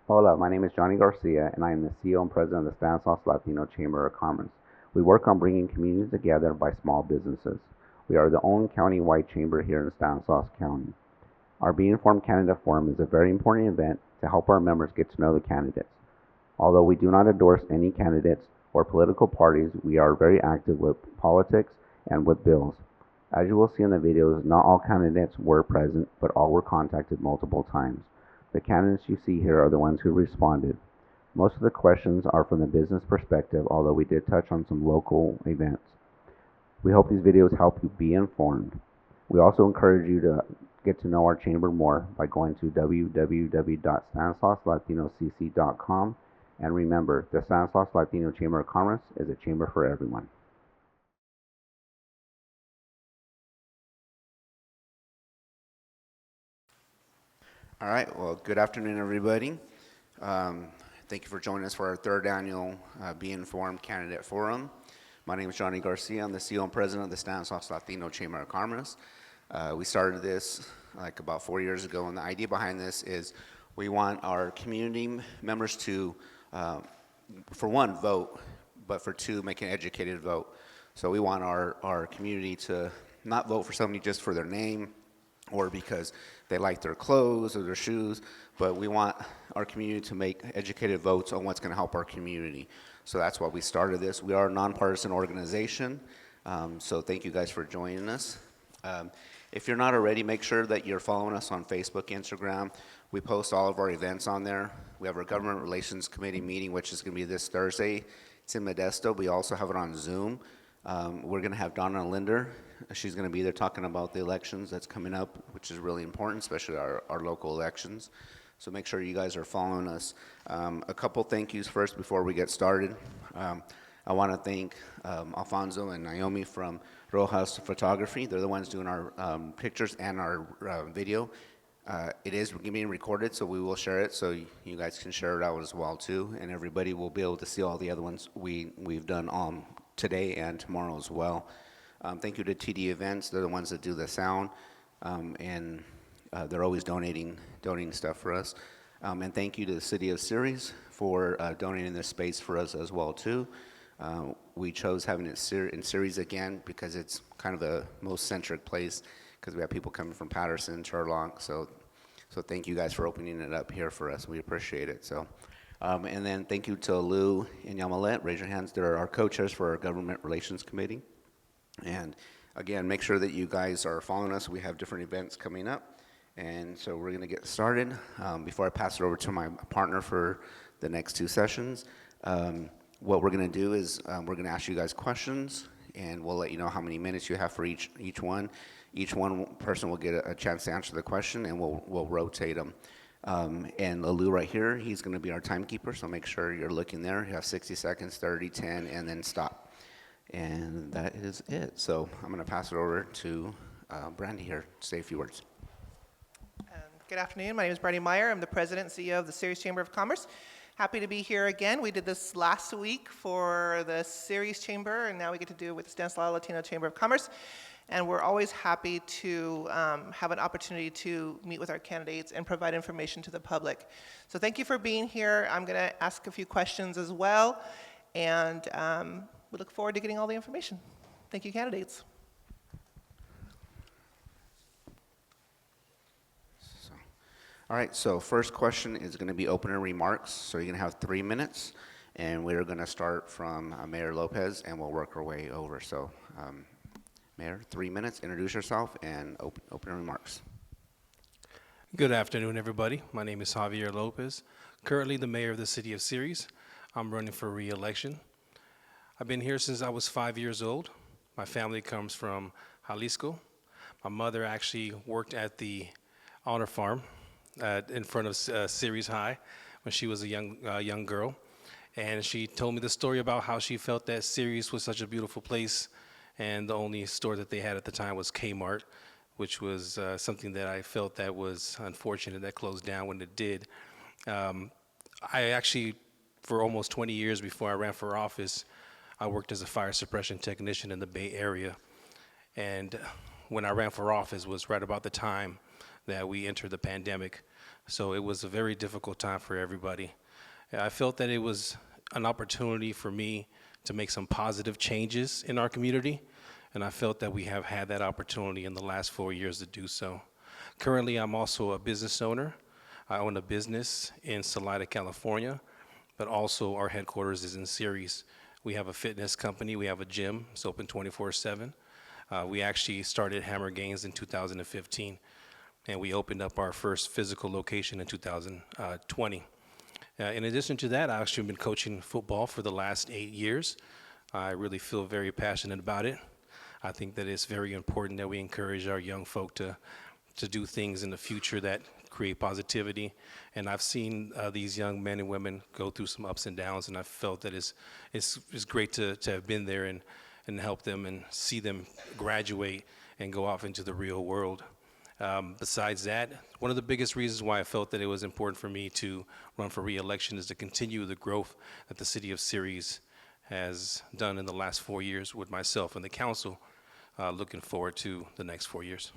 Hola, my name is Johnny Garcia, and I am the CEO and president of the Stanislaus Latino Chamber of Commerce. We work on bringing communities together by small businesses. We are the only county-wide chamber here in Stanislaus County. Our Be Informed Candidate Forum is a very important event to help our members get to know the candidates. Although we do not endorse any candidates or political parties, we are very active with politics and with bills. As you will see in the videos, not all candidates were present, but all were contacted multiple times. The candidates you see here are the ones who responded. Most of the questions are from the business perspective, although we did touch on some local events. We hope these videos help you be informed. We also encourage you to get to know our chamber more by going to www.stanislausLatinoCC.com. And remember, the Stanislaus Latino Chamber of Commerce is a chamber for everyone. All right, well, good afternoon, everybody. Um, Thank you for joining us for our third annual Be Informed Candidate Forum. My name is Johnny Garcia. I'm the CEO and president of the Stanislaus Latino Chamber of Commerce. We started this like about 4 years ago, and the idea behind this is we want our community members to, for one, vote, but for two, make an educated vote. So we want our community to not vote for somebody just for their name, or because they like their clothes or their shoes, but we want our community to make educated votes on what's going to help our community. So that's why we started this. We are a nonpartisan organization, so thank you guys for joining us. If you're not already, make sure that you're following us on Facebook, Instagram. We post all of our events on there. We have our Government Relations Committee meeting, which is going to be this Thursday. It's in Modesto. We also have it on Zoom. We're going to have Donna Linder. She's going to be there talking about the elections that's coming up, which is really important, especially our local elections. So make sure you guys are following us. A couple thank yous first before we get started. I want to thank Alfonso and Naomi from Rojas Photography. They're the ones doing our pictures and our video. It is being recorded, so we will share it, so you guys can share it out as well too, and everybody will be able to see all the other ones we've done today and tomorrow as well. Thank you to TD Events. They're the ones that do the sound, and they're always donating stuff for us. And thank you to the City of Ceres for donating this space for us as well too. We chose having it in Ceres again because it's kind of the most centric place, because we have people coming from Patterson, Turlock. So thank you guys for opening it up here for us. We appreciate it. So. And then thank you to Lou and Yamalet. Raise your hands. They're our co-chairs for our Government Relations Committee. And again, make sure that you guys are following us. We have different events coming up. And so we're going to get started. Before I pass it over to my partner for the next two sessions, what we're going to do is we're going to ask you guys questions, and we'll let you know how many minutes you have for each one. Each one person will get a chance to answer the question, and we'll rotate them. And Lou right here, he's going to be our timekeeper, so make sure you're looking there. You have 60 seconds, 30, 10, and then stop. And that is it. So I'm going to pass it over to Brandy here to say a few words. Good afternoon. My name is Brandy Meyer. I'm the president and CEO of the Ceres Chamber of Commerce. Happy to be here again. We did this last week for the Ceres Chamber, and now we get to do it with the Stanislaus Latino Chamber of Commerce. And we're always happy to have an opportunity to meet with our candidates and provide information to the public. So thank you for being here. I'm going to ask a few questions as well, and we look forward to getting all the information. Thank you, candidates. All right, so first question is going to be opening remarks. So you're going to have 3 minutes, and we're going to start from Mayor Lopez, and we'll work our way over. So Mayor, 3 minutes, introduce yourself, and opening remarks. Good afternoon, everybody. My name is Javier Lopez, currently the mayor of the city of Ceres. I'm running for re-election. I've been here since I was 5 years old. My family comes from Jalisco. My mother actually worked at the Honor Farm in front of Ceres High when she was a young girl. And she told me the story about how she felt that Ceres was such a beautiful place, and the only store that they had at the time was Kmart, which was something that I felt that was unfortunate that closed down when it did. I actually, for almost 20 years before I ran for office, I worked as a fire suppression technician in the Bay Area. And when I ran for office was right about the time that we entered the pandemic. So it was a very difficult time for everybody. I felt that it was an opportunity for me to make some positive changes in our community, and I felt that we have had that opportunity in the last 4 years to do so. Currently, I'm also a business owner. I own a business in Salida, California, but also our headquarters is in Ceres. We have a fitness company, we have a gym, it's open 24/7. We actually started Hammer Gains in 2015, and we opened up our first physical location in 2020. In addition to that, I've actually been coaching football for the last 8 years. I really feel very passionate about it. I think that it's very important that we encourage our young folk to do things in the future that create positivity. And I've seen these young men and women go through some ups and downs, and I felt that it's great to have been there and help them and see them graduate and go off into the real world. Besides that, one of the biggest reasons why I felt that it was important for me to run for re-election is to continue the growth that the city of Ceres has done in the last 4 years with myself and the council. Looking forward to the next 4 years.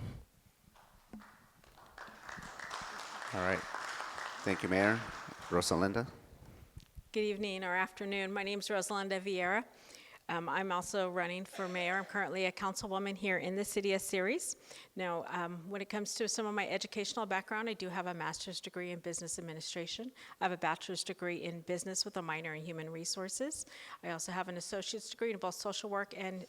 All right. Thank you, Mayor. Rosalinda? Good evening or afternoon. My name is Rosalinda Vieira. I'm also running for mayor. I'm currently a councilwoman here in the city of Ceres. Now, when it comes to some of my educational background, I do have a master's degree in business administration. I have a bachelor's degree in business with a minor in human resources. I also have an associate's degree in both social work and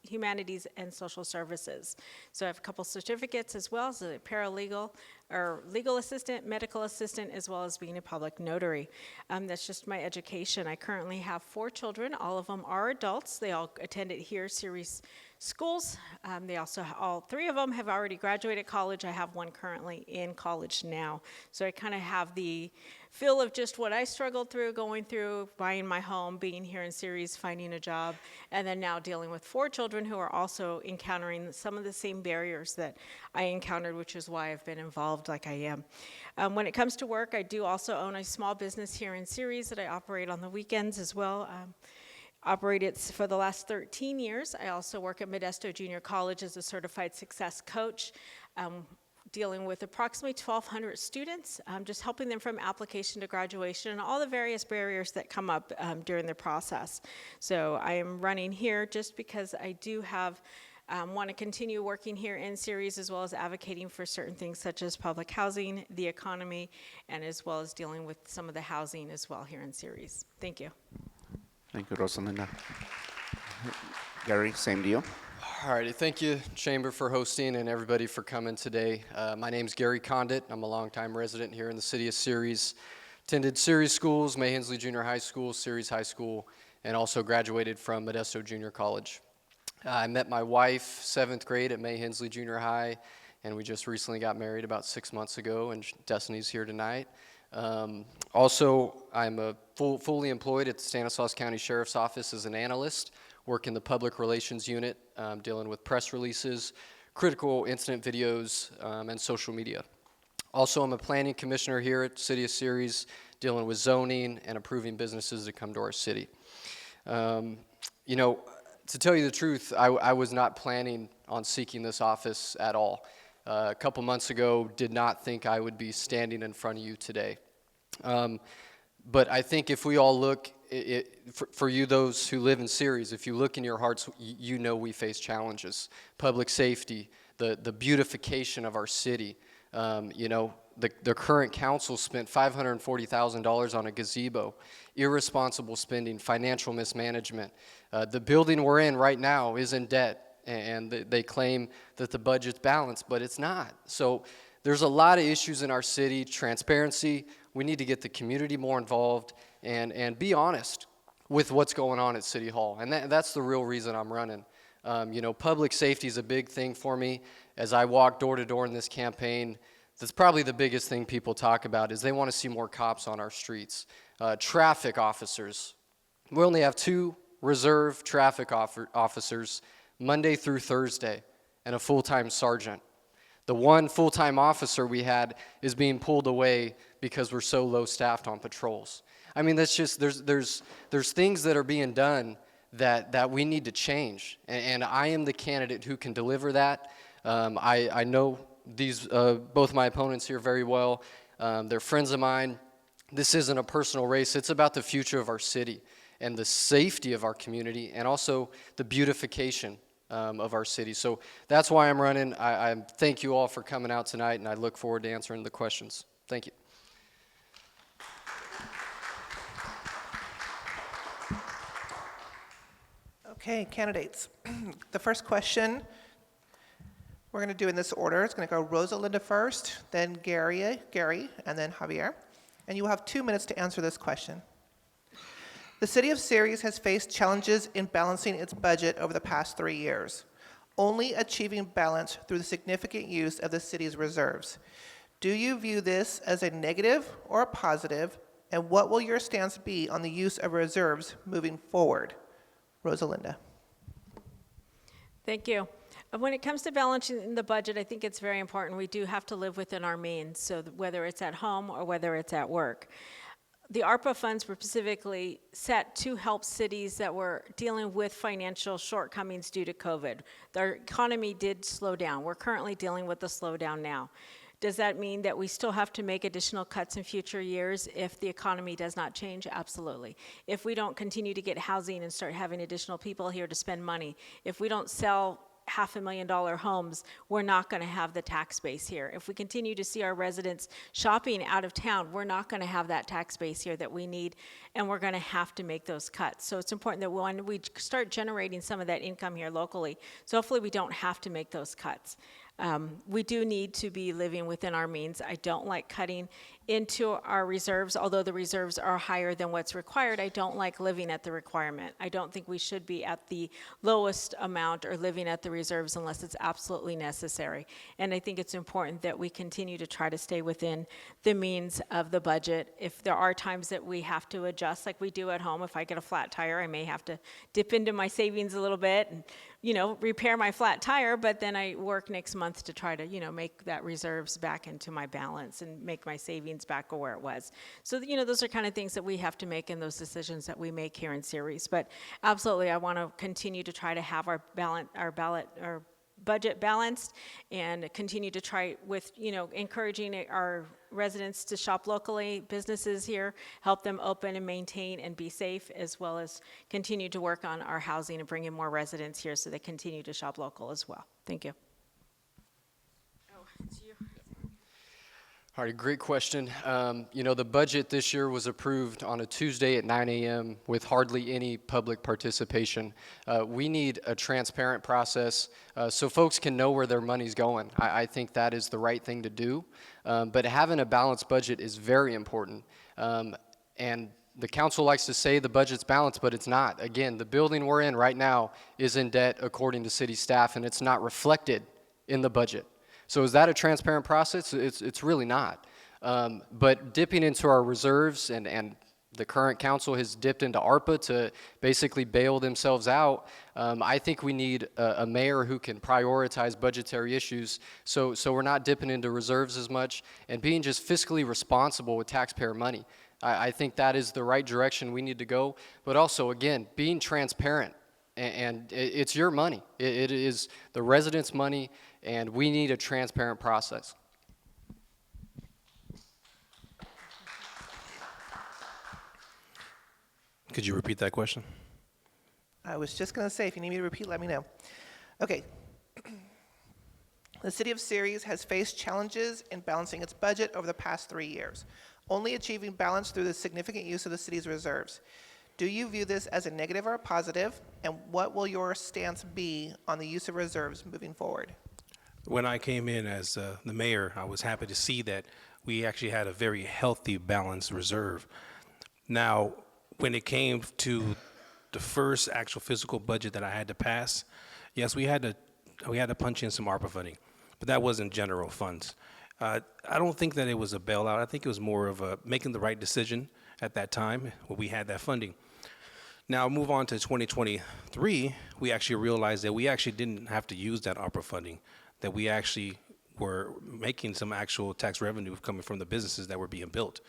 humanities and social services. So I have a couple certificates as well as a paralegal or legal assistant, medical assistant, as well as being a public notary. That's just my education. I currently have 4 children. All of them are adults. They all attended here Ceres schools. They also, all 3 of them have already graduated college. I have one currently in college now. So I kind of have the feel of just what I struggled through, going through, buying my home, being here in Ceres, finding a job, and then now dealing with 4 children who are also encountering some of the same barriers that I encountered, which is why I've been involved like I am. When it comes to work, I do also own a small business here in Ceres that I operate on the weekends as well. Operated for the last 13 years. I also work at Modesto Junior College as a certified success coach, dealing with approximately 1,200 students, just helping them from application to graduation and all the various barriers that come up during the process. So I am running here just because I do have want to continue working here in Ceres, as well as advocating for certain things such as public housing, the economy, and as well as dealing with some of the housing as well here in Ceres. Thank you. Thank you, Rosalinda. Gary, same deal. All righty, thank you, Chamber, for hosting and everybody for coming today. My name's Gary Condit. I'm a longtime resident here in the city of Ceres. Attended Ceres schools, May Hensley Junior High School, Ceres High School, and also graduated from Modesto Junior College. I met my wife 7th grade at May Hensley Junior High, and we just recently got married about 6 months ago, and Destiny's here tonight. Also, I'm fully employed at the Stanislaus County Sheriff's Office as an analyst, work in the public relations unit, dealing with press releases, critical incident videos, and social media. Also, I'm a planning commissioner here at City of Ceres, dealing with zoning and approving businesses that come to our city. You know, to tell you the truth, I was not planning on seeking this office at all. A couple months ago, did not think I would be standing in front of you today. But I think if we all look, for you, those who live in Ceres, if you look in your hearts, you know we face challenges. Public safety, the beautification of our city. You know, the current council spent $540,000 on a gazebo, irresponsible spending, financial mismanagement. The building we're in right now is in debt. And they claim that the budget's balanced, but it's not. So there's a lot of issues in our city. Transparency, we need to get the community more involved and be honest with what's going on at City Hall. And that's the real reason I'm running. You know, public safety is a big thing for me. As I walk door to door in this campaign, that's probably the biggest thing people talk about is they want to see more cops on our streets. Traffic officers. We only have 2 reserve traffic officers Monday through Thursday, and a full-time sergeant. The one full-time officer we had is being pulled away because we're so low-staffed on patrols. I mean, that's just, there's things that are being done that we need to change, and I am the candidate who can deliver that. I know these both my opponents here very well. They're friends of mine. This isn't a personal race. It's about the future of our city and the safety of our community and also the beautification of our city. So that's why I'm running. I thank you all for coming out tonight, and I look forward to answering the questions. Thank you. Okay, candidates. The first question we're going to do in this order. It's going to go Rosalinda first, then Gary, and then Javier. And you will have 2 minutes to answer this question. The city of Ceres has faced challenges in balancing its budget over the past 3 years, only achieving balance through the significant use of the city's reserves. Do you view this as a negative or a positive, and what will your stance be on the use of reserves moving forward? Rosalinda. Thank you. When it comes to balancing the budget, I think it's very important. We do have to live within our means, so whether it's at home or whether it's at work. The ARPA funds were specifically set to help cities that were dealing with financial shortcomings due to COVID. Their economy did slow down. We're currently dealing with the slowdown now. Does that mean that we still have to make additional cuts in future years if the economy does not change? Absolutely. If we don't continue to get housing and start having additional people here to spend money, if we don't sell $500,000 homes, we're not going to have the tax base here. If we continue to see our residents shopping out of town, we're not going to have that tax base here that we need, and we're going to have to make those cuts. So it's important that when we start generating some of that income here locally, so hopefully we don't have to make those cuts. We do need to be living within our means. I don't like cutting into our reserves, although the reserves are higher than what's required. I don't like living at the requirement. I don't think we should be at the lowest amount or living at the reserves unless it's absolutely necessary. And I think it's important that we continue to try to stay within the means of the budget. If there are times that we have to adjust, like we do at home, if I get a flat tire, I may have to dip into my savings a little bit and, repair my flat tire, but then I work next month to try to, make that reserves back into my balance and make my savings back where it was. So, those are kind of things that we have to make in those decisions that we make here in Ceres. But absolutely, I want to continue to try to have our budget balanced and continue to try with, encouraging our residents to shop locally, businesses here, help them open and maintain and be safe, as well as continue to work on our housing and bring in more residents here so they continue to shop local as well. Thank you. Oh, it's you. All right, great question. The budget this year was approved on a Tuesday at 9 a.m. with hardly any public participation. We need a transparent process so folks can know where their money's going. I think that is the right thing to do. But having a balanced budget is very important. And the council likes to say the budget's balanced, but it's not. Again, the building we're in right now is in debt according to city staff, and it's not reflected in the budget. So is that a transparent process? It's really not. But dipping into our reserves, and the current council has dipped into ARPA to basically bail themselves out. I think we need a mayor who can prioritize budgetary issues so we're not dipping into reserves as much and being just fiscally responsible with taxpayer money. I think that is the right direction we need to go. But also, again, being transparent. And it's your money. It is the residents' money, and we need a transparent process. Could you repeat that question? I was just going to say, if you need me to repeat, let me know. Okay. The city of Ceres has faced challenges in balancing its budget over the past 3 years, only achieving balance through the significant use of the city's reserves. Do you view this as a negative or a positive, and what will your stance be on the use of reserves moving forward? When I came in as the mayor, I was happy to see that we actually had a very healthy, balanced reserve. Now, when it came to the first actual physical budget that I had to pass, yes, we had to punch in some ARPA funding, but that wasn't general funds. I don't think that it was a bailout. I think it was more of making the right decision at that time when we had that funding. Now, move on to 2023, we actually realized that we actually didn't have to use that ARPA funding, that we actually were making some actual tax revenue coming from the businesses that were being built.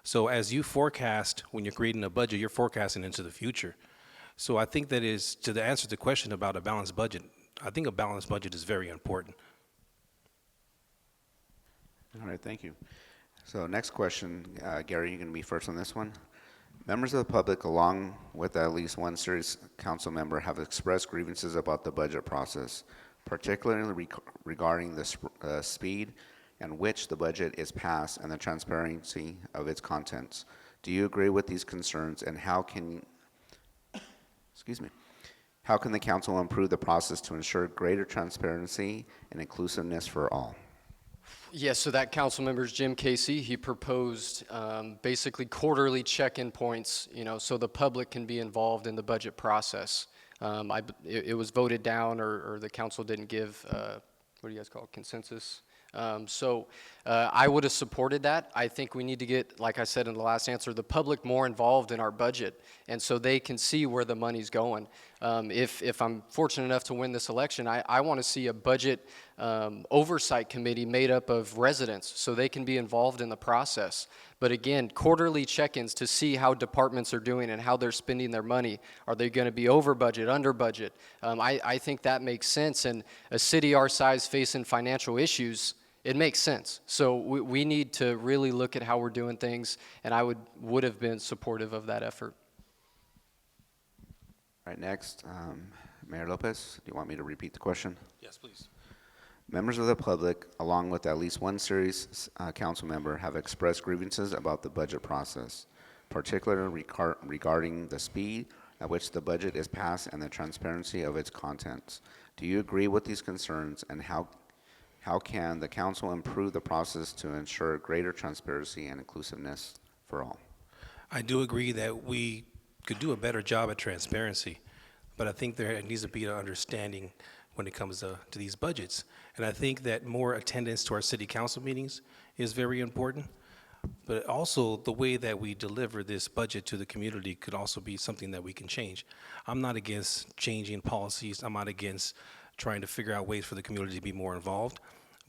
So as you forecast, when you're creating a budget, you're forecasting into the future. So I think that is, to answer the question about a balanced budget, I think a balanced budget is very important. All right, thank you. So next question, Gary, you're going to be first on this one. Members of the public, along with at least one Ceres council member, have expressed grievances about the budget process, particularly regarding the speed and which the budget is passed and the transparency of its contents. Do you agree with these concerns, and how can the council improve the process to ensure greater transparency and inclusiveness for all? Yes, so that council member is Jim Casey. He proposed basically quarterly check-in points, so the public can be involved in the budget process. It was voted down, or the council didn't give, what do you guys call it, consensus? I would have supported that. I think we need to get, like I said in the last answer, the public more involved in our budget, and so they can see where the money's going. If I'm fortunate enough to win this election, I want to see a budget oversight committee made up of residents so they can be involved in the process. But again, quarterly check-ins to see how departments are doing and how they're spending their money. Are they going to be over budget, under budget? I think that makes sense, and a city our size facing financial issues, it makes sense. So we need to really look at how we're doing things, and I would have been supportive of that effort. All right, next, Mayor Lopez, do you want me to repeat the question? Yes, please. Members of the public, along with at least one Ceres council member, have expressed grievances about the budget process, particularly regarding the speed at which the budget is passed and the transparency of its contents. Do you agree with these concerns, and how can the council improve the process to ensure greater transparency and inclusiveness for all? I do agree that we could do a better job at transparency, but I think there needs to be an understanding when it comes to these budgets. And I think that more attendance to our city council meetings is very important, but also the way that we deliver this budget to the community could also be something that we can change. I'm not against changing policies. I'm not against trying to figure out ways for the community to be more involved,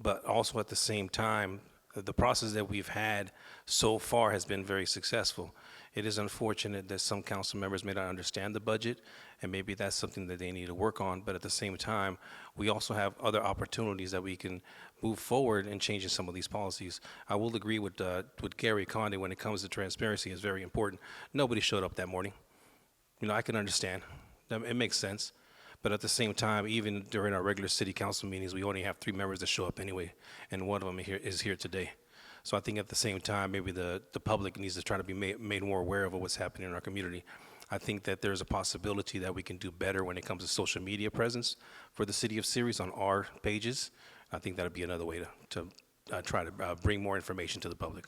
but also at the same time, the process that we've had so far has been very successful. It is unfortunate that some council members may not understand the budget, and maybe that's something that they need to work on, but at the same time, we also have other opportunities that we can move forward in changing some of these policies. I will agree with Gary Condé when it comes to transparency. It's very important. Nobody showed up that morning. I can understand. It makes sense. But at the same time, even during our regular city council meetings, we only have 3 members that show up anyway, and one of them is here today. So I think at the same time, maybe the public needs to try to be made more aware of what's happening in our community. I think that there's a possibility that we can do better when it comes to social media presence for the city of Ceres on our pages. I think that would be another way to try to bring more information to the public.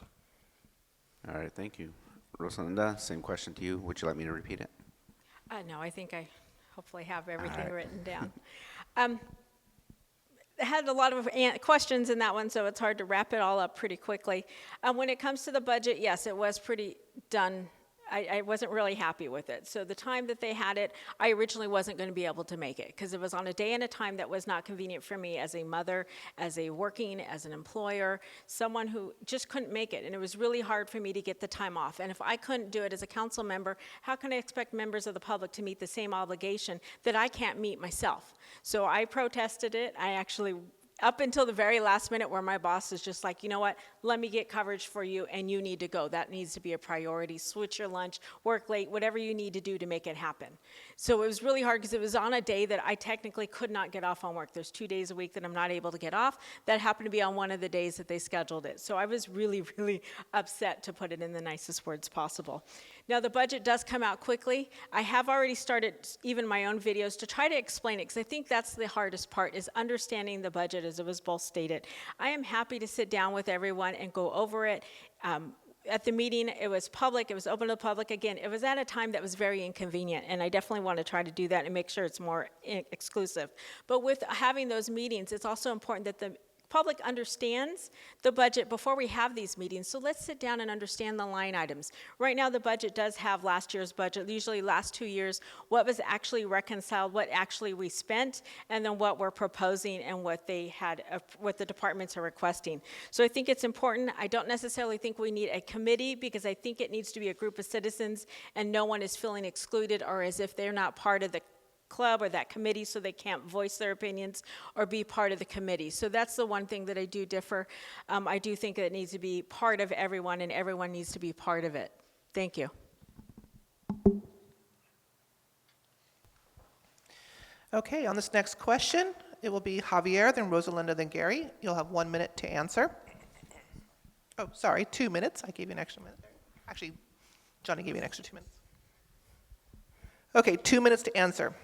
All right, thank you. Rosalinda, same question to you. Would you like me to repeat it? No, I think I hopefully have everything right. written down. I had a lot of questions in that one, so it's hard to wrap it all up pretty quickly. When it comes to the budget, yes, it was pretty done. I wasn't really happy with it. So the time that they had it, I originally wasn't going to be able to make it because it was on a day and a time that was not convenient for me as a mother, as an employer, someone who just couldn't make it. And it was really hard for me to get the time off. And if I couldn't do it as a council member, how can I expect members of the public to meet the same obligation that I can't meet myself? So I protested it. I actually, up until the very last minute where my boss is just like, you know what, let me get coverage for you and you need to go. That needs to be a priority. Switch your lunch, work late, whatever you need to do to make it happen. So it was really hard because it was on a day that I technically could not get off on work. There's 2 days a week that I'm not able to get off. That happened to be on one of the days that they scheduled it. So I was really, really upset, to put it in the nicest words possible. Now the budget does come out quickly. I have already started even my own videos to try to explain it because I think that's the hardest part, is understanding the budget, as it was both stated. I am happy to sit down with everyone and go over it. At the meeting, it was public, it was open to the public. Again, it was at a time that was very inconvenient, and I definitely want to try to do that and make sure it's more exclusive. But with having those meetings, it's also important that the public understands the budget before we have these meetings. So let's sit down and understand the line items. Right now, the budget does have last year's budget, usually last 2 years, what was actually reconciled, what actually we spent, and then what we're proposing and what they had, what the departments are requesting. So I think it's important. I don't necessarily think we need a committee, because I think it needs to be a group of citizens and no one is feeling excluded or as if they're not part of the club or that committee, so they can't voice their opinions or be part of the committee. So that's the one thing that I do differ. I do think that it needs to be part of everyone, and everyone needs to be part of it. Thank you. Okay, on this next question, it will be Javier, then Rosalinda, then Gary. You'll have 1 minute to answer. Oh, sorry, 2 minutes. I gave you an extra minute. Actually, Johnny gave you an extra 2 minutes. Okay, 2 minutes to answer.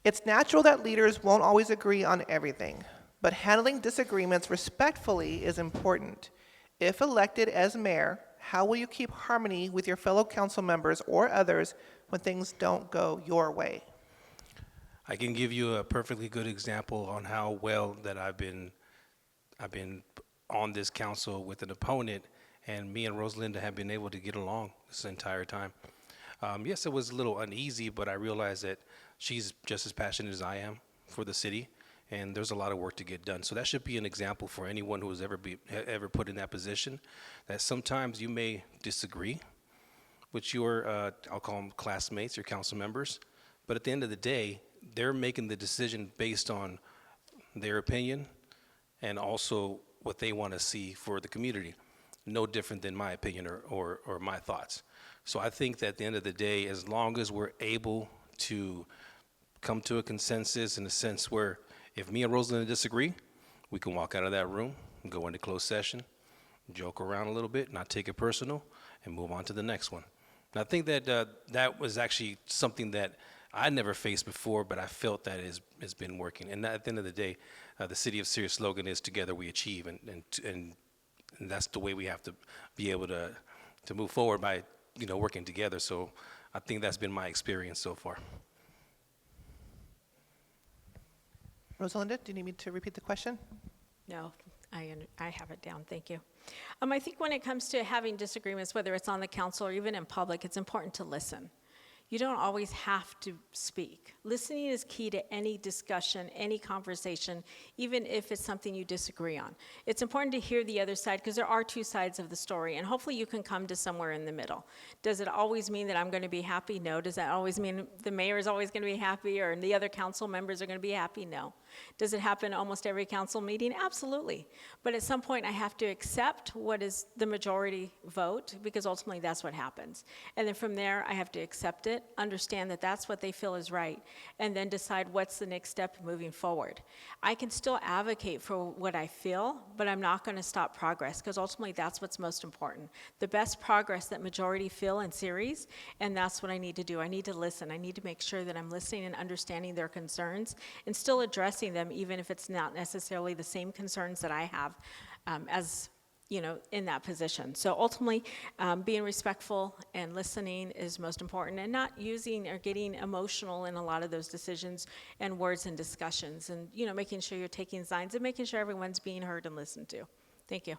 It's natural that leaders won't always agree on everything, but handling disagreements respectfully is important. If elected as mayor, how will you keep harmony with your fellow council members or others when things don't go your way? I can give you a perfectly good example on how well that I've been on this council with an opponent, and me and Rosalinda have been able to get along this entire time. Yes, it was a little uneasy, but I realized that she's just as passionate as I am for the city, and there's a lot of work to get done. So that should be an example for anyone who has ever put in that position, that sometimes you may disagree with your, I'll call them classmates, your council members, but at the end of the day, they're making the decision based on their opinion and also what they want to see for the community. No different than my opinion or my thoughts. So I think that at the end of the day, as long as we're able to come to a consensus in a sense where if me and Rosalinda disagree, we can walk out of that room and go into closed session, joke around a little bit, not take it personal, and move on to the next one. And I think that that was actually something that I never faced before, but I felt that has been working. And at the end of the day, the City of Ceres slogan is "Together we achieve," and that's the way we have to be able to move forward by working together. So I think that's been my experience so far. Rosalinda, do you need me to repeat the question? No, I have it down. Thank you. I think when it comes to having disagreements, whether it's on the council or even in public, it's important to listen. You don't always have to speak. Listening is key to any discussion, any conversation, even if it's something you disagree on. It's important to hear the other side because there are two sides of the story, and hopefully you can come to somewhere in the middle. Does it always mean that I'm going to be happy? No. Does that always mean the mayor is always going to be happy or the other council members are going to be happy? No. Does it happen almost every council meeting? Absolutely. But at some point I have to accept what is the majority vote because ultimately that's what happens. And then from there I have to accept it, understand that that's what they feel is right, and then decide what's the next step moving forward. I can still advocate for what I feel, but I'm not going to stop progress because ultimately that's what's most important. The best progress that majority feel in Ceres, and that's what I need to do. I need to listen. I need to make sure that I'm listening and understanding their concerns and still addressing them even if it's not necessarily the same concerns that I have as in that position. So ultimately, being respectful and listening is most important, and not using or getting emotional in a lot of those decisions and words and discussions, and making sure you're taking signs and making sure everyone's being heard and listened to. Thank you.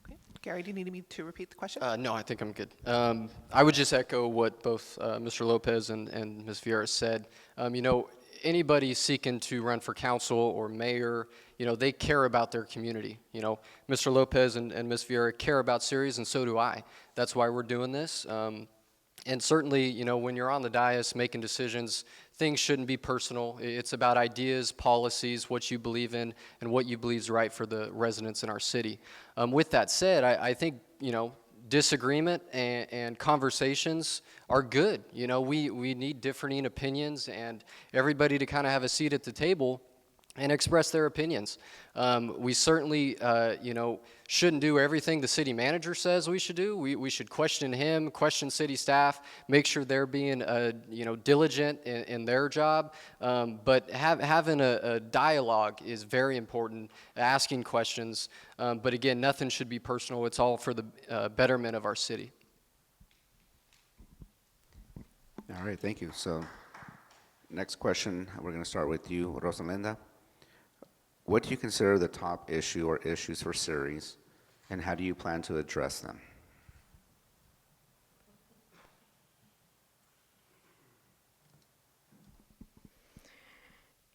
Okay. Gary, do you need me to repeat the question? No, I think I'm good. I would just echo what both Mr. Lopez and Ms. Vieira said. Anybody seeking to run for council or mayor, they care about their community. Mr. Lopez and Ms. Vieira care about Ceres, and so do I. That's why we're doing this. And certainly, when you're on the dais making decisions, things shouldn't be personal. It's about ideas, policies, what you believe in, and what you believe is right for the residents in our city. With that said, I think, disagreement and conversations are good. We need differing opinions and everybody to kind of have a seat at the table and express their opinions. We certainly, shouldn't do everything the city manager says we should do. We should question him, question city staff, make sure they're being, diligent in their job. But having a dialogue is very important, asking questions. But again, nothing should be personal. It's all for the betterment of our city. All right, thank you. So next question, we're going to start with you, Rosalinda. What do you consider the top issue or issues for Ceres, and how do you plan to address them?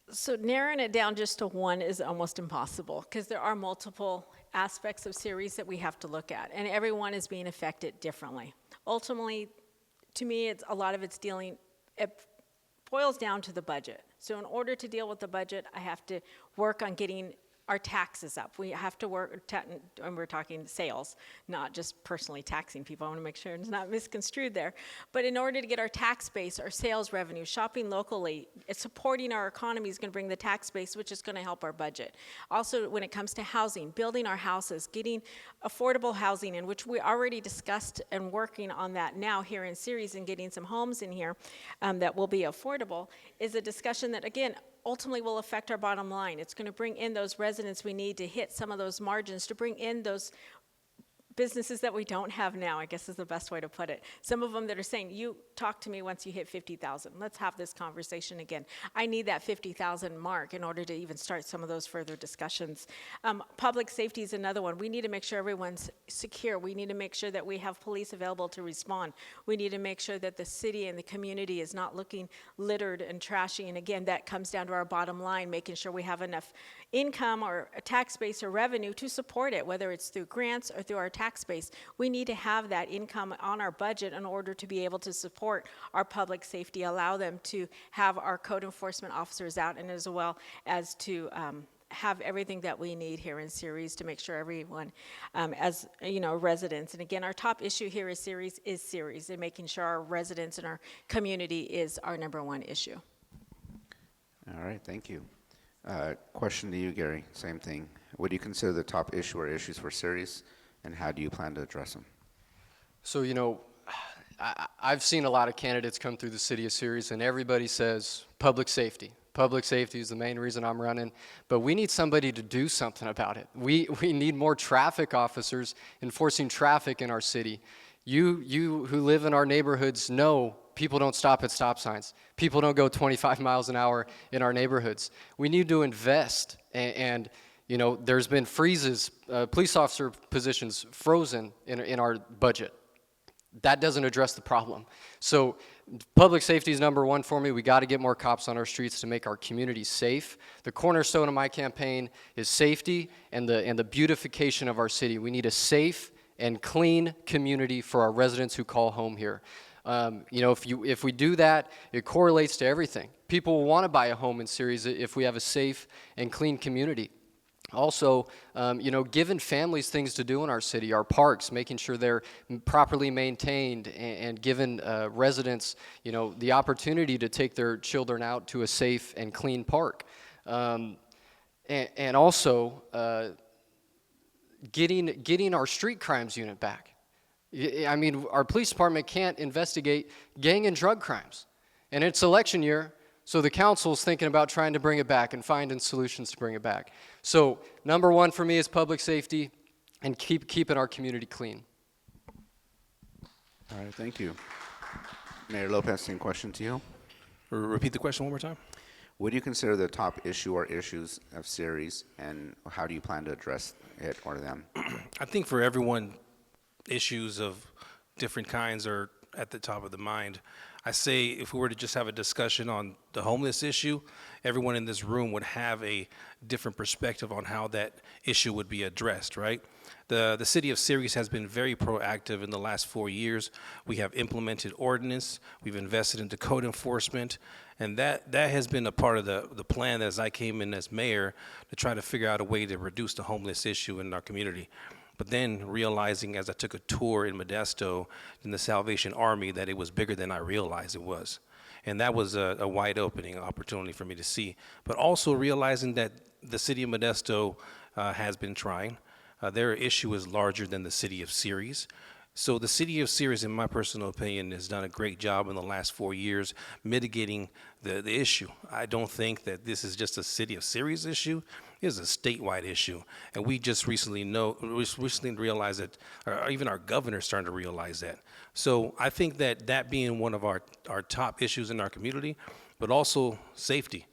So narrowing it down just to one is almost impossible because there are multiple aspects of Ceres that we have to look at, and everyone is being affected differently. Ultimately, to me, a lot of it's dealing boils down to the budget. So in order to deal with the budget, I have to work on getting our taxes up. We have to work, and we're talking sales, not just personally taxing people. I want to make sure it's not misconstrued there. But in order to get our tax base, our sales revenue, shopping locally, supporting our economy is going to bring the tax base, which is going to help our budget. Also, when it comes to housing, building our houses, getting affordable housing, in which we already discussed and working on that now here in Ceres and getting some homes in here that will be affordable, is a discussion that, again, ultimately will affect our bottom line. It's going to bring in those residents we need to hit some of those margins, to bring in those businesses that we don't have now, I guess is the best way to put it. Some of them that are saying, you talk to me once you hit 50,000. Let's have this conversation again. I need that 50,000 mark in order to even start some of those further discussions. Public safety is another one. We need to make sure everyone's secure. We need to make sure that we have police available to respond. We need to make sure that the city and the community is not looking littered and trashy. And again, that comes down to our bottom line, making sure we have enough income or a tax base or revenue to support it, whether it's through grants or through our tax base. We need to have that income on our budget in order to be able to support our public safety, allow them to have our code enforcement officers out, and as well as to have everything that we need here in Ceres to make sure everyone, as you know, residents. And again, our top issue here is Ceres, and making sure our residents and our community is our #1 issue. All right, thank you. Question to you, Gary, same thing. What do you consider the top issue or issues for Ceres, and how do you plan to address them? So, you know, I've seen a lot of candidates come through the city of Ceres, and everybody says public safety. Public safety is the main reason I'm running, but we need somebody to do something about it. We need more traffic officers enforcing traffic in our city. You who live in our neighborhoods know people don't stop at stop signs. People don't go 25 miles an hour in our neighborhoods. We need to invest, and you know, there's been freezes, police officer positions frozen in our budget. That doesn't address the problem. So public safety is #1 for me. We got to get more cops on our streets to make our communities safe. The cornerstone of my campaign is safety and the beautification of our city. We need a safe and clean community for our residents who call home here. You know, if we do that, it correlates to everything. People will want to buy a home in Ceres if we have a safe and clean community. Also, you know, giving families things to do in our city, our parks, making sure they're properly maintained, and giving residents, you know, the opportunity to take their children out to a safe and clean park. And also, getting our street crimes unit back. I mean, our police department can't investigate gang and drug crimes. And it's election year, so the council's thinking about trying to bring it back and finding solutions to bring it back. So #1 for me is public safety and keeping our community clean. All right, thank you. Mayor Lopez, same question to you. Repeat the question one more time. What do you consider the top issue or issues of Ceres, and how do you plan to address it or them? I think for everyone, issues of different kinds are at the top of the mind. I say if we were to just have a discussion on the homeless issue, everyone in this room would have a different perspective on how that issue would be addressed, right? The city of Ceres has been very proactive in the last 4 years. We have implemented ordinance, we've invested into code enforcement, and that has been a part of the plan as I came in as mayor to try to figure out a way to reduce the homeless issue in our community. But then realizing as I took a tour in Modesto in the Salvation Army that it was bigger than I realized it was. And that was a wide opening opportunity for me to see. But also realizing that the city of Modesto has been trying. Their issue is larger than the city of Ceres. So the city of Ceres, in my personal opinion, has done a great job in the last 4 years mitigating the issue. I don't think that this is just a city of Ceres issue. It is a statewide issue. And we just recently realized that, or even our governor's starting to realize that. So I think that being one of our top issues in our community, but also safety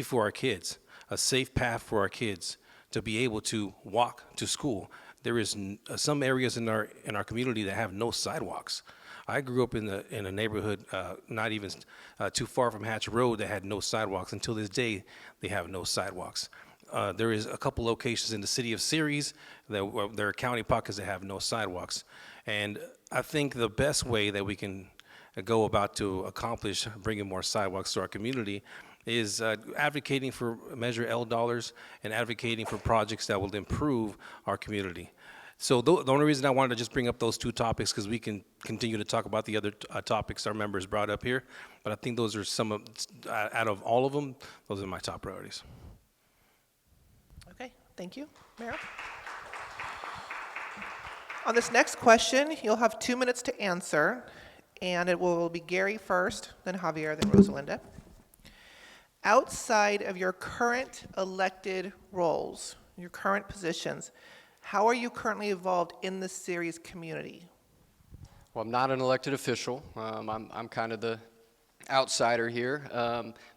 for our kids, a safe path for our kids to be able to walk to school. There is some areas in our community that have no sidewalks. I grew up in a neighborhood not even too far from Hatch Road that had no sidewalks. Until this day, they have no sidewalks. There is a couple locations in the city of Ceres that there are county pockets that have no sidewalks. And I think the best way that we can go about to accomplish bringing more sidewalks to our community is advocating for Measure L dollars and advocating for projects that will improve our community. So the only reason I wanted to just bring up those two topics, because we can continue to talk about the other topics our members brought up here, but I think those are some of, out of all of them, those are my top priorities. Okay, thank you. Mayoral? On this next question, you'll have 2 minutes to answer, and it will be Gary first, then Javier, then Rosalinda. Outside of your current elected roles, your current positions, how are you currently involved in the Ceres community? Well, I'm not an elected official. I'm kind of the outsider here,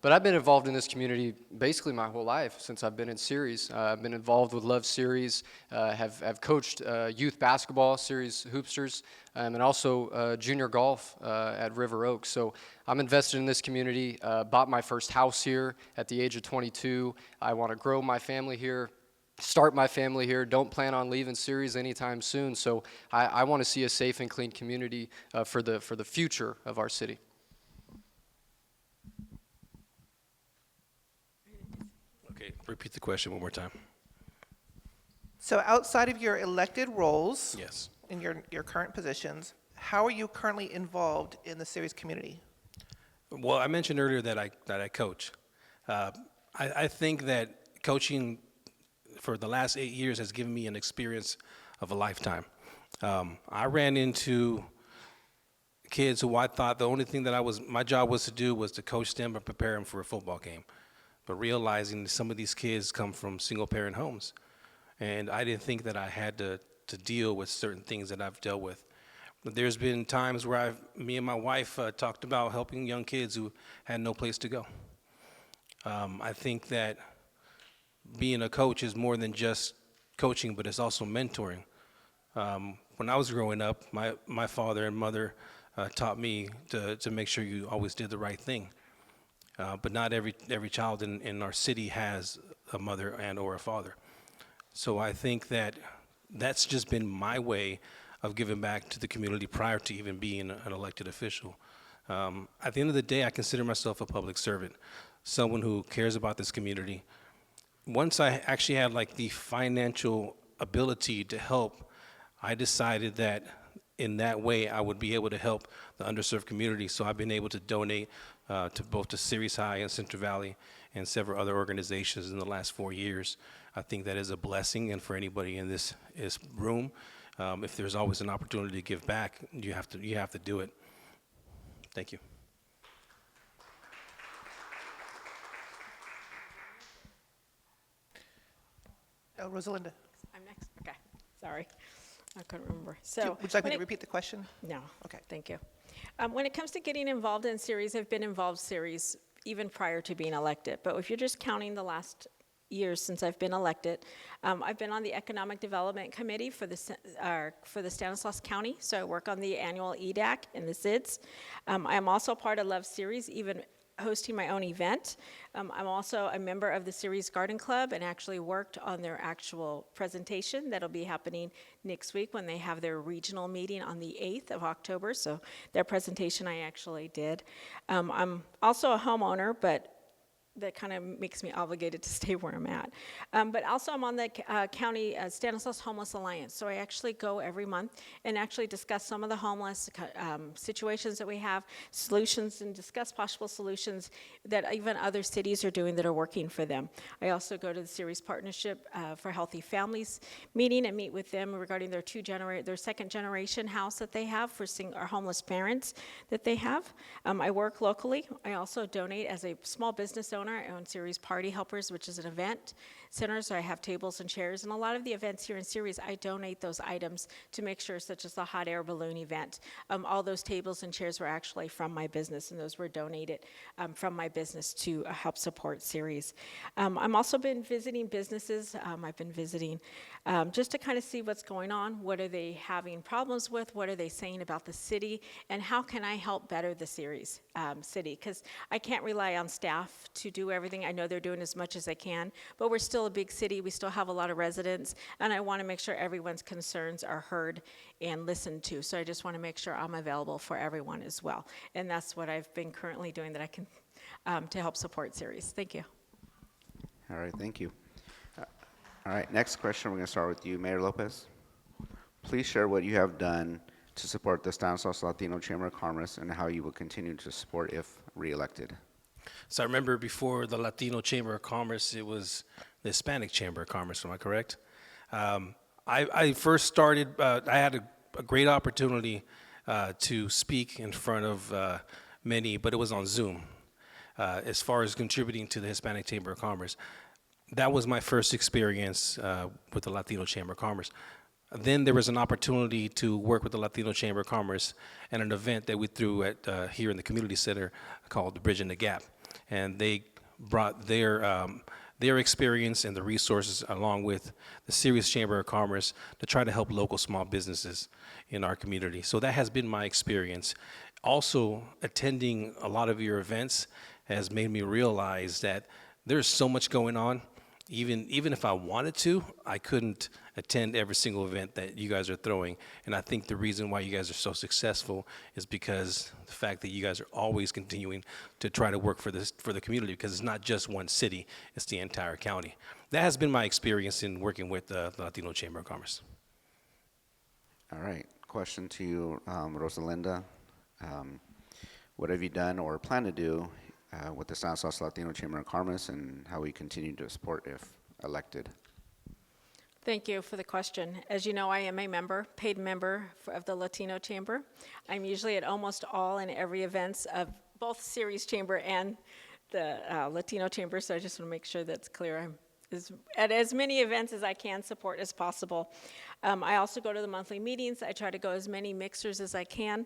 but I've been involved in this community basically my whole life since I've been in Ceres. I've been involved with Love Ceres, have coached youth basketball, Ceres Hoopsters, and also junior golf at River Oaks. So I'm invested in this community, bought my first house here at the age of 22. I want to grow my family here, start my family here, don't plan on leaving Ceres anytime soon. So I want to see a safe and clean community for the future of our city. Okay, repeat the question one more time. So outside of your elected roles, Yes. in your current positions, how are you currently involved in the Ceres community? Well, I mentioned earlier that I coach. I think that coaching for the last 8 years has given me an experience of a lifetime. I ran into kids who I thought the only thing that my job was to do was to coach them and prepare them for a football game. But realizing some of these kids come from single-parent homes, and I didn't think that I had to deal with certain things that I've dealt with. But there's been times where me and my wife talked about helping young kids who had no place to go. I think that being a coach is more than just coaching, but it's also mentoring. When I was growing up, my father and mother taught me to make sure you always did the right thing. But not every child in our city has a mother and or a father. So I think that that's just been my way of giving back to the community prior to even being an elected official. At the end of the day, I consider myself a public servant, someone who cares about this community. Once I actually had like the financial ability to help, I decided that in that way I would be able to help the underserved community. So I've been able to donate to both the Ceres High and Central Valley and several other organizations in the last 4 years. I think that is a blessing, and for anybody in this room, if there's always an opportunity to give back, you have to do it. Thank you. Rosalinda, I'm next. Okay, sorry. I couldn't remember. So, would you like me to repeat the question? No. Okay. Thank you. When it comes to getting involved in Ceres, I've been involved in Ceres even prior to being elected. But if you're just counting the last years since I've been elected, I've been on the Economic Development Committee for the Stanislaus County. So I work on the annual EDAC and the SIDS. I am also part of Love Ceres, even hosting my own event. I'm also a member of the Ceres Garden Club and actually worked on their actual presentation that'll be happening next week when they have their regional meeting on the 8th of October. So their presentation I actually did. I'm also a homeowner, but that kind of makes me obligated to stay where I'm at. But also I'm on the county Stanislaus Homeless Alliance. So I actually go every month and actually discuss some of the homeless situations that we have, solutions, and discuss possible solutions that even other cities are doing that are working for them. I also go to the Ceres Partnership for Healthy Families meeting and meet with them regarding their second generation house that they have for our homeless parents that they have. I work locally. I also donate as a small business owner. I own Ceres Party Helpers, which is an event center, so I have tables and chairs. And a lot of the events here in Ceres, I donate those items to make sure, such as the hot air balloon event. All those tables and chairs were actually from my business, and those were donated from my business to help support Ceres. I'm also been visiting businesses. I've been visiting just to kind of see what's going on. What are they having problems with? What are they saying about the city? And how can I help better the Ceres city? Because I can't rely on staff to do everything. I know they're doing as much as they can, but we're still a big city. We still have a lot of residents, and I want to make sure everyone's concerns are heard and listened to. So I just want to make sure I'm available for everyone as well. And that's what I've been currently doing that I can to help support Ceres. Thank you. All right, thank you. All right, next question, we're going to start with you, Mayor Lopez. Please share what you have done to support the Stanislaus Latino Chamber of Commerce and how you will continue to support if reelected. So I remember before the Latino Chamber of Commerce, it was the Hispanic Chamber of Commerce, am I correct? I first started, I had a great opportunity to speak in front of many, but it was on Zoom. As far as contributing to the Hispanic Chamber of Commerce, that was my first experience with the Latino Chamber of Commerce. Then there was an opportunity to work with the Latino Chamber of Commerce at an event that we threw at here in the community center called the Bridging the Gap, and they brought their experience and the resources along with the Ceres Chamber of Commerce to try to help local small businesses in our community. So that has been my experience. Also, attending a lot of your events has made me realize that there's so much going on. Even if I wanted to, I couldn't attend every single event that you guys are throwing. And I think the reason why you guys are so successful is because the fact that you guys are always continuing to try to work for the community, because it's not just one city, it's the entire county. That has been my experience in working with the Latino Chamber of Commerce. All right, question to you, Rosalinda. What have you done or plan to do with the Stanislaus Latino Chamber of Commerce, and how we continue to support if elected? Thank you for the question. As you know, I am a member, paid member of the Latino Chamber. I'm usually at almost all and every events of both Ceres Chamber and the Latino Chamber, so I just want to make sure that's clear. I'm at as many events as I can support as possible. I also go to the monthly meetings. I try to go as many mixers as I can,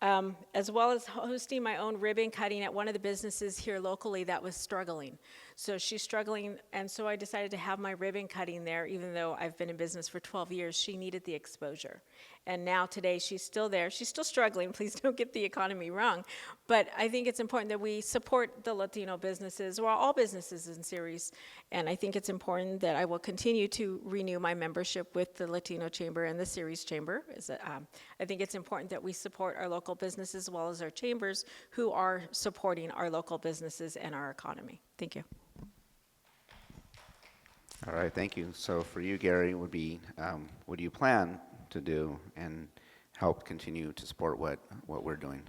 as well as hosting my own ribbon cutting at one of the businesses here locally that was struggling. So she's struggling, and so I decided to have my ribbon cutting there, even though I've been in business for 12 years. She needed the exposure. And now today she's still there. She's still struggling. Please don't get the economy wrong. But I think it's important that we support the Latino businesses, or all businesses in Ceres. And I think it's important that I will continue to renew my membership with the Latino Chamber and the Ceres Chamber. I think it's important that we support our local businesses as well as our chambers who are supporting our local businesses and our economy. Thank you. All right, thank you. So for you, Gary, would be what do you plan to do and help continue to support what we're doing?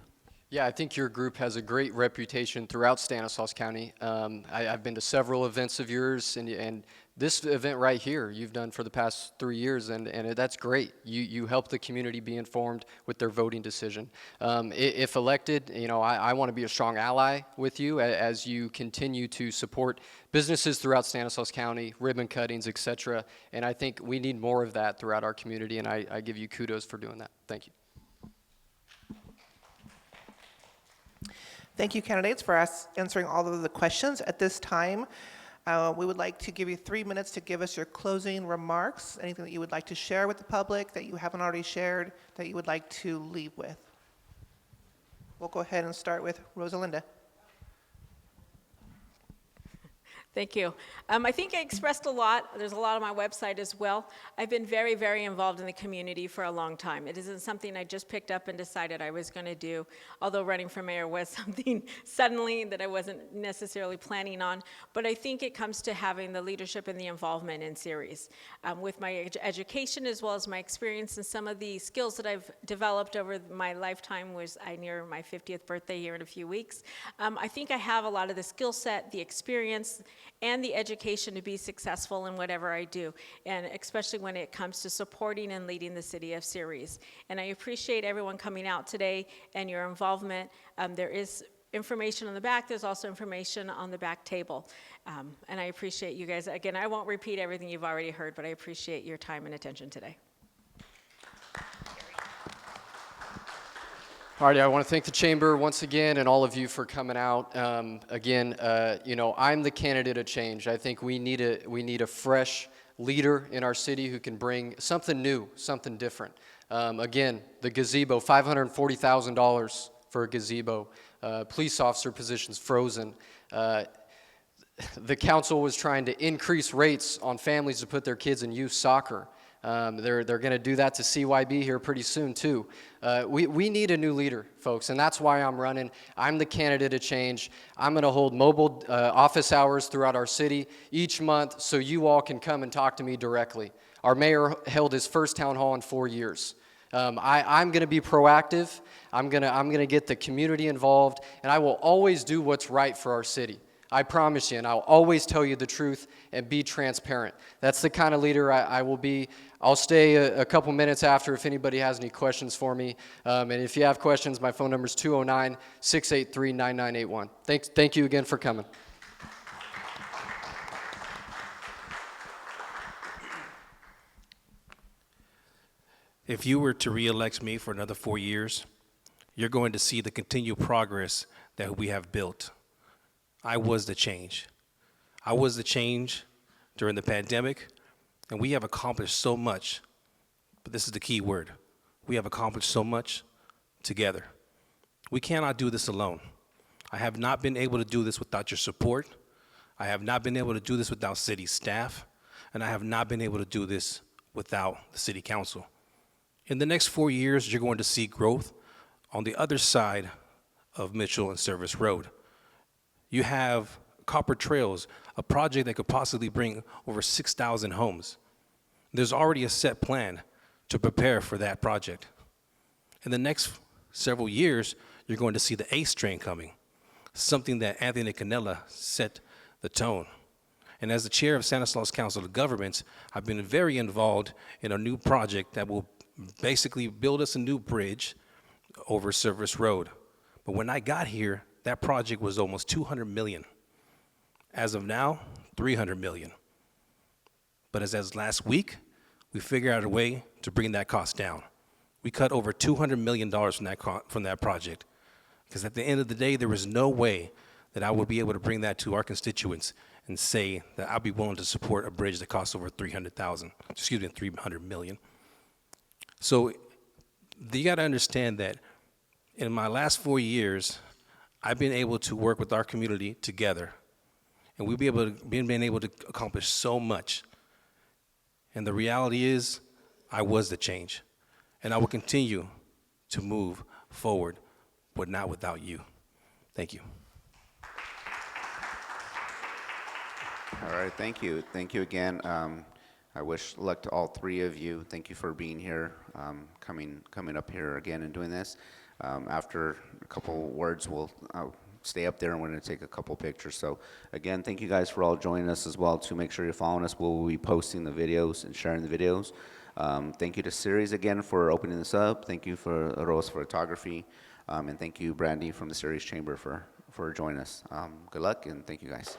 Yeah, I think your group has a great reputation throughout Stanislaus County. I've been to several events of yours, and this event right here you've done for the past 3 years, and that's great. You help the community be informed with their voting decision. If elected, I want to be a strong ally with you as you continue to support businesses throughout Stanislaus County, ribbon cuttings, etc. And I think we need more of that throughout our community, and I give you kudos for doing that. Thank you. Thank you, candidates, for answering all of the questions. At this time, we would like to give you 3 minutes to give us your closing remarks, anything that you would like to share with the public that you haven't already shared, that you would like to leave with. We'll go ahead and start with Rosalinda. Thank you. I think I expressed a lot. There's a lot on my website as well. I've been very, very involved in the community for a long time. It isn't something I just picked up and decided I was going to do, although running for mayor was something suddenly that I wasn't necessarily planning on. But I think it comes to having the leadership and the involvement in Ceres. With my education as well as my experience and some of the skills that I've developed over my lifetime, I near my 50th birthday here in a few weeks. I think I have a lot of the skill set, the experience, and the education to be successful in whatever I do, and especially when it comes to supporting and leading the city of Ceres. And I appreciate everyone coming out today and your involvement. There is information on the back. There's also information on the back table. And I appreciate you guys. Again, I won't repeat everything you've already heard, but I appreciate your time and attention today. All right, I want to thank the chamber once again and all of you for coming out. I'm the candidate of change. I think we need a fresh leader in our city who can bring something new, something different. Again, the gazebo, $540,000 for a gazebo. Police officer positions frozen. the council was trying to increase rates on families to put their kids in youth soccer. They're going to do that to CYB here pretty soon, too. We need a new leader, folks, and that's why I'm running. I'm the candidate of change. I'm going to hold mobile office hours throughout our city each month so you all can come and talk to me directly. Our mayor held his first town hall in 4 years. I'm going to be proactive. I'm going to get the community involved, and I will always do what's right for our city. I promise you, and I'll always tell you the truth and be transparent. That's the kind of leader I will be. I'll stay a couple minutes after if anybody has any questions for me. And if you have questions, my phone number is 209-683-9981. Thank you again for coming. If you were to re-elect me for another 4 years, you're going to see the continued progress that we have built. I was the change. I was the change during the pandemic, and we have accomplished so much. But this is the key word. We have accomplished so much together. We cannot do this alone. I have not been able to do this without your support. I have not been able to do this without city staff, and I have not been able to do this without the city council. In the next 4 years, you're going to see growth on the other side of Mitchell and Service Road. You have Copper Trails, a project that could possibly bring over 6,000 homes. There's already a set plan to prepare for that project. In the next several years, you're going to see the ACE train coming, something that Anthony Canella set the tone. And as the chair of Stanislaus Council of Governments, I've been very involved in a new project that will basically build us a new bridge over Service Road. But when I got here, that project was almost $200 million. As of now, $300 million. But as last week, we figured out a way to bring that cost down. We cut over $200 million from that project, because at the end of the day, there was no way that I would be able to bring that to our constituents and say that I'd be willing to support a bridge that costs over $300 million. So you got to understand that in my last 4 years, I've been able to work with our community together, and we've been able to accomplish so much. And the reality is, I was the change, and I will continue to move forward, but not without you. Thank you. All right, thank you. Thank you again. I wish luck to all three of you. Thank you for being here, coming up here again and doing this. After a couple words, I'll stay up there and we're going to take a couple pictures. So again, thank you guys for all joining us as well. To make sure you're following us, we'll be posting the videos and sharing the videos. Thank you to Ceres again for opening this up. Thank you for Rose Photography. And thank you, Brandy, from the Ceres Chamber for joining us. Good luck, and thank you guys.